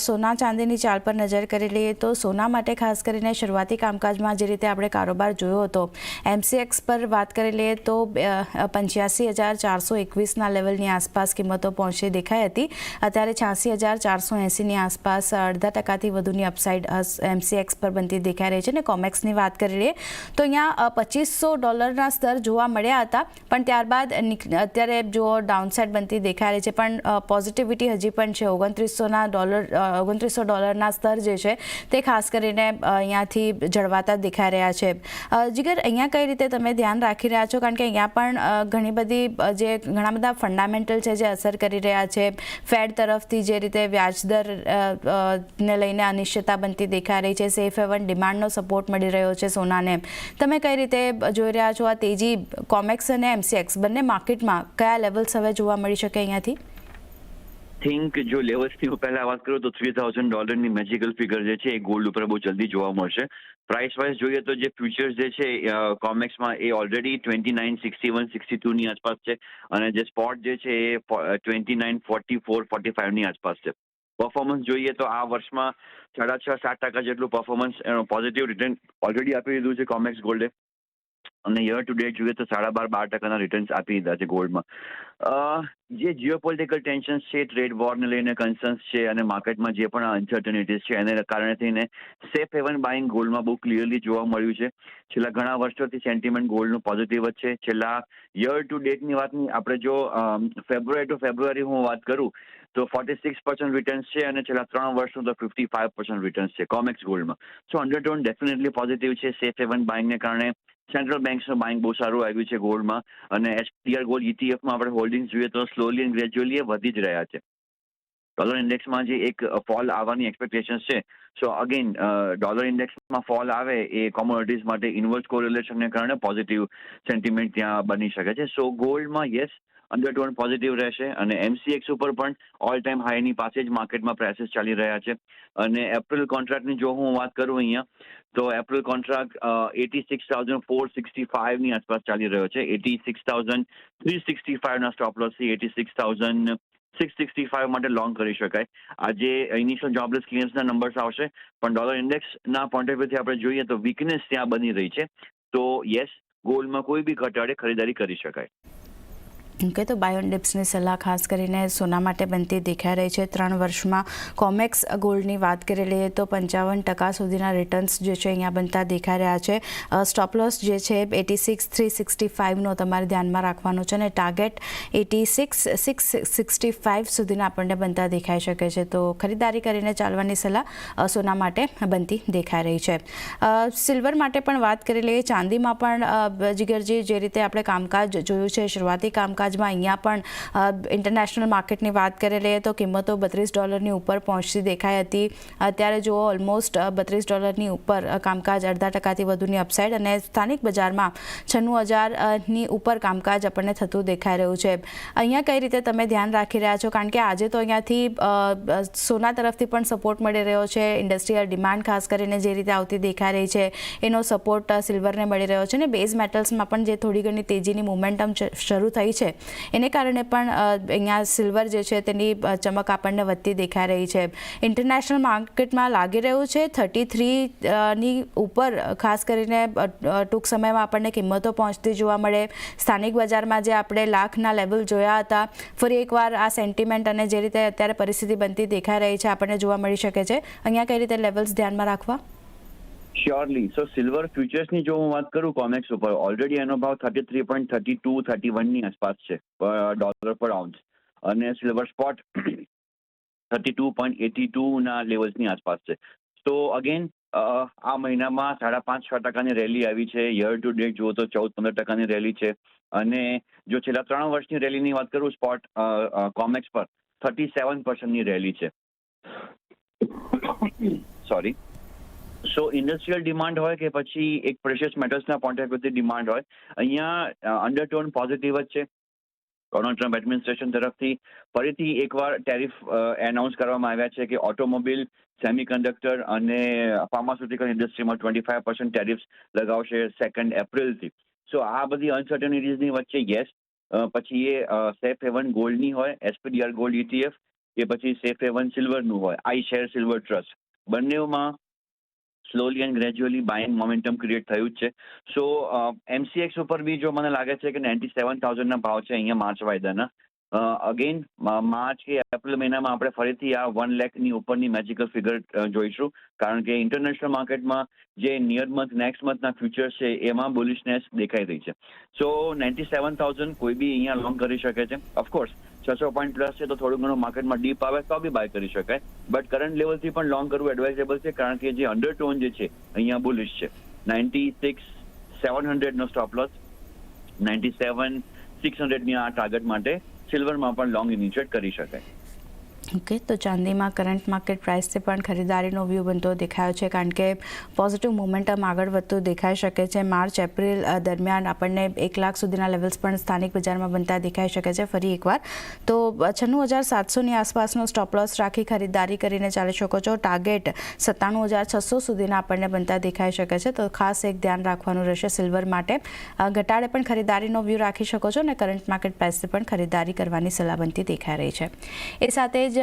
સોના ચાંદીની ચાલ પર નજર કરી લઈએ તો સોના માટે ખાસ કરીને શરૂઆતી કામકાજમાં જે રીતે આપણે કારોબાર જોયો હતો, MCX પર વાત કરી લઈએ તો 85,421ના લેવલની આસપાસ કિંમતો પહોંચી દેખાઈ હતી. અત્યારે 86,480ની આસપાસ 0.5% વધુની અપસાઇડ MCX પર બનતી દેખાઈ રહી છે. અને કોમેક્સની વાત કરી લઈએ તો અહીંયા $2,500 સ્તર જોવા મળ્યા હતા, પણ ત્યારબાદ અત્યારે જો ડાઉનસાઇડ બનતી દેખાઈ રહી છે. પણ પોઝિટિવિટી હજી પણ છે. $2900ના સ્તર જે છે તે ખાસ કરીને અહીંયાથી જળવાતા દેખાઈ રહ્યા છે. જીગર, અહીંયા કઈ રીતે તમે ધ્યાન રાખી રહ્યા છો? કારણ કે અહીંયા પણ ઘણા બધા ફંડામેન્ટલ છે જે અસર કરી રહ્યા છે. ફેડ તરફથી જે રીતે વ્યાજદર ને લઈને અનિશ્ચિતતા બનતી દેખાઈ રહી છે, સેફ હેવન ડિમાન્ડનો સપોર્ટ મળી રહ્યો છે સોનાને. તમે કઈ રીતે જોઈ રહ્યા છો આ તેજી કોમેક્સ અને MCX બંને માર્કેટમાં કયા લેવલ્સ હવે જોવા મળી શકે અહીંયાથી? થિંક જો લેવલ્સની હું પહેલા વાત કરું તો $3,000ની મેજિકલ ફિગર જે છે એ ગોલ્ડ ઉપર બહુ જલ્દી જોવા મળશે. પ્રાઇસ વાઇઝ જોઈએ તો જે ફ્યુચર્સ જે છે કોમેક્સમાં એ ઓલરેડી 2961-62ની આસપાસ છે, અને જે સ્પોટ જે છે એ 2944-45ની આસપાસ છે. પરફોર્મન્સ જોઈએ તો આ વર્ષમાં 6.5-7% જેટલું પરફોર્મન્સ પોઝિટિવ રિટર્ન ઓલરેડી આપી દીધું છે કોમેક્સ ગોલ્ડે, અને યર ટુ ડેટ જોઈએ તો 12.5% રિટર્ન્સ આપી દીધા છે ગોલ્ડમાં. જે જીઓપોલિટિકલ ટેન્શન્સ છે, ટ્રેડ વોરને લઈને કન્સર્ન્સ છે, અને માર્કેટમાં જે પણ અનસર્ટનિટીઝ છે એને કારણે થઈને સેફ હેવન બાઇંગ ગોલ્ડમાં બહુ ક્લિયરલી જોવા મળ્યું છે. છેલ્લા ઘણા વર્ષોથી સેન્ટિમેન્ટ ગોલ્ડનું પોઝિટિવ જ છે. છેલ્લા યર ટુ ડેટની વાતની આપણે જો ફેબ્રુઆરી ટુ ફેબ્રુઆરી હું વાત કરું તો 46% રિટર્ન્સ છે, અને છેલ્લા 3 વર્ષનું તો 55% રિટર્ન્સ છે કોમેક્સ ગોલ્ડમાં. સો અંડરટોન ડેફિનેટલી પોઝિટિવ છે. સેફ હેવન બાઇંગને કારણે સેન્ટ્રલ બેંક્સનું બાઇંગ બહુ સારું આવ્યું છે ગોલ્ડમાં, અને SPDR ગોલ્ડ ETFમાં આપણે હોલ્ડિંગ્સ જોઈએ તો સ્લોલી એન્ડ ગ્રેજ્યુઅલી વધી જ રહ્યા છે. ડોલર ઇન્ડેક્સમાં જે એક ફોલ આવવાની એક્સપેક્ટેશન્સ છે, સો અગેન ડોલર ઇન્ડેક્સમાં ફોલ આવે એ કોમોડિટીઝ માટે ઇન્વર્સ કોરિલેશનને કારણે પોઝિટિવ સેન્ટિમેન્ટ ત્યાં બની શકે છે. સો ગોલ્ડમાં યસ અંડરટોન પોઝિટિવ રહેશે, અને MCX ઉપર પણ ઓલ ટાઈમ હાઈની પાસે જ માર્કેટમાં પ્રાઇસીસ ચાલી રહ્યા છે. અને એપ્રિલ કોન્ટ્રાક્ટની જો હું વાત કરું અહીંયા તો એપ્રિલ કોન્ટ્રાક્ટ 86,465ની આસપાસ ચાલી રહ્યો છે. 86,365ના સ્ટોપ લોસથી 86,665 માટે લોંગ કરી શકાય. આજે ઇનિશિયલ જોબલેસ ક્લિયરન્સના નંબર્સ આવશે, પણ ડોલર ઇન્ડેક્સના પોઈન્ટ ઓફ વ્યૂથી આપણે જોઈએ તો વીકનેસ ત્યાં બની રહી છે. તો યસ, ગોલ્ડમાં કોઈ બી ઘટાડે ખરીદારી કરી શકાય. ઓકે, તો બાય ઓન ડિપ્સની સલાહ ખાસ કરીને સોના માટે બનતી દેખાઈ રહી છે. 3 વર્ષમાં કોમેક્સ ગોલ્ડની વાત કરી લઈએ તો 55% સુધીના રિટર્ન્સ જે છે અહીંયા બનતા દેખાઈ રહ્યા છે. સ્ટોપ લોસ જે છે 86,365નો તમારે ધ્યાનમાં રાખવાનો છે, અને ટાર્ગેટ 86,665 સુધીના આપણને બનતા દેખાઈ શકે છે. તો ખરીદારી કરીને ચાલવાની સલાહ સોના માટે બનતી દેખાઈ રહી છે. સિલ્વર માટે પણ વાત કરી લઈએ. ચાંદીમાં પણ જીગરજી જે રીતે આપણે કામકાજ જોયું છે, શરૂઆતી કામકાજ અહીંયા પણ ઇન્ટરનેશનલ માર્કેટની વાત કરી લઈએ તો કિંમતો $32ની ઉપર પહોંચતી દેખાઈ હતી. અત્યારે જુઓ ઓલમોસ્ટ $32ની ઉપર કામકાજ 0.5%થી વધુની અપસાઇડ, અને સ્થાનિક બજારમાં 96,000ની ઉપર કામકાજ આપણને થતું દેખાઈ રહ્યું છે. અહીંયા કઈ રીતે તમે ધ્યાન રાખી રહ્યા છો? કારણ કે આજે તો અહીંયાથી સોના તરફથી પણ સપોર્ટ મળી રહ્યો છે. ઇન્ડસ્ટ્રીયલ ડિમાન્ડ ખાસ કરીને જે રીતે આવતી દેખાઈ રહી છે એનો સપોર્ટ સિલ્વરને મળી રહ્યો છે, અને બેઝ મેટલ્સમાં પણ જે થોડી ઘણી તેજીની મોમેન્ટમ શરૂ થઈ છે એને કારણે પણ અહીંયા સિલ્વર જે છે તેની ચમક આપણને વધતી દેખાઈ રહી છે. ઇન્ટરનેશનલ માર્કેટમાં લાગી રહ્યું છે 33ની ઉપર, ખાસ કરીને ટૂંક સમયમાં આપણને કિંમતો પહોંચતી જોવા મળે. સ્થાનિક બજારમાં જે આપણે લાખના લેવલ જોયા હતા, ફરી એકવાર આ સેન્ટિમેન્ટ અને જે રીતે અત્યારે પરિસ્થિતિ બનતી દેખાઈ રહી છે આપણને જોવા મળી શકે છે. અહીંયા કઈ રીતે લેવલ્સ ધ્યાનમાં રાખવા? શ્યોરલી. સો સિલ્વર ફ્યુચર્સની જો હું વાત કરું કોમેક્સ ઉપર, ઓલરેડી એનો ભાવ 33.32-31ની આસપાસ છે ડોલર પર આઉન્સ, અને સિલ્વર સ્પોટ 32.82ના લેવલ્સની આસપાસ છે. તો અગેન આ મહિનામાં 5.5-6%ની રેલી આવી છે. યર ટુ ડેટ જુઓ તો 14-15%ની રેલી છે, અને જો છેલ્લા 3 વર્ષની રેલીની વાત કરું સ્પોટ કોમેક્સ પર 37%ની રેલી છે. સોરી. સો ઇન્ડસ્ટ્રીયલ ડિમાન્ડ હોય કે પછી એક પ્રેશિયસ મેટલ્સના પોઈન્ટ ઓફ વ્યૂથી ડિમાન્ડ હોય, અહીંયા અંડરટોન પોઝિટિવ જ છે. ડોનાલ્ડ ટ્રમ્પ એડમિનિસ્ટ્રેશન તરફથી ફરીથી એકવાર ટેરિફ એનાઉન્સ કરવામાં આવ્યા છે કે ઓટોમોબાઈલ, સેમિકન્ડક્ટર અને ફાર્માસ્યુટિકલ ઇન્ડસ્ટ્રીમાં 25% ટેરિફ્સ લગાવશે 2 એપ્રિલથી. સો આ બધી અનસર્ટનિટીઝની વચ્ચે યસ, પછી એ સેફ હેવન ગોલ્ડની હોય, SPDR ગોલ્ડ ETF, કે પછી સેફ હેવન સિલ્વરનું હોય, આઈ શેર સિલ્વર ટ્રસ્ટ, બંનેમાં slowly and gradually buying momentum create થયું જ છે. સો MCX ઉપર બી જો મને લાગે છે કે 97,000ના ભાવ છે અહીંયા માર્ચ વાયદાના. અગેન માર્ચ કે એપ્રિલ મહિનામાં આપણે ફરીથી આ 1 લાખની ઉપરની મેજિકલ ફિગર જોઈશું, કારણ કે ઇન્ટરનેશનલ માર્કેટમાં જે નિયર મંથ નેક્સ્ટ મંથના ફ્યુચર્સ છે એમાં બુલિશનેસ દેખાઈ રહી છે. સો 97,000 કોઈ બી અહીંયા લોંગ કરી શકે છે. ઓફકોર્સ 600 પોઈન્ટ પ્લસ છે તો થોડું ઘણું માર્કેટમાં ડીપ આવે તો બી બાય કરી શકાય, બટ કરંટ લેવલથી પણ લોંગ કરવું એડવાઇઝેબલ છે, કારણ કે જે અંડરટોન જે છે અહીંયા બુલિશ છે. 96,700નો સ્ટોપ લોસ, 97,600ની આ ટાર્ગેટ માટે સિલ્વરમાં પણ લોંગ ઇનિશિયેટ કરી શકાય. ઓકે, તો ચાંદીમાં કરંટ માર્કેટ પ્રાઇસથી પણ ખરીદારીનો વ્યૂ બનતો દેખાયો છે, કારણ કે પોઝિટિવ મોમેન્ટમ આગળ વધતું દેખાઈ શકે છે. માર્ચ એપ્રિલ દરમિયાન આપણને 1 લાખ સુધીના લેવલ્સ પણ સ્થાનિક બજારમાં બનતા દેખાઈ શકે છે ફરી એકવાર. તો 96,700ની આસપાસનો સ્ટોપ લોસ રાખી ખરીદારી કરીને ચાલી શકો છો. ટાર્ગેટ 97,600 સુધીના આપણને બનતા દેખાઈ શકે છે, તો ખાસ એક ધ્યાન રાખવાનું રહેશે સિલ્વર માટે. ઘટાડે પણ ખરીદારીનો વ્યૂ રાખી શકો છો અને કરંટ માર્કેટ પ્રાઇસથી પણ ખરીદારી કરવાની સલાહ બનતી દેખાઈ રહી છે. એ સાથે જ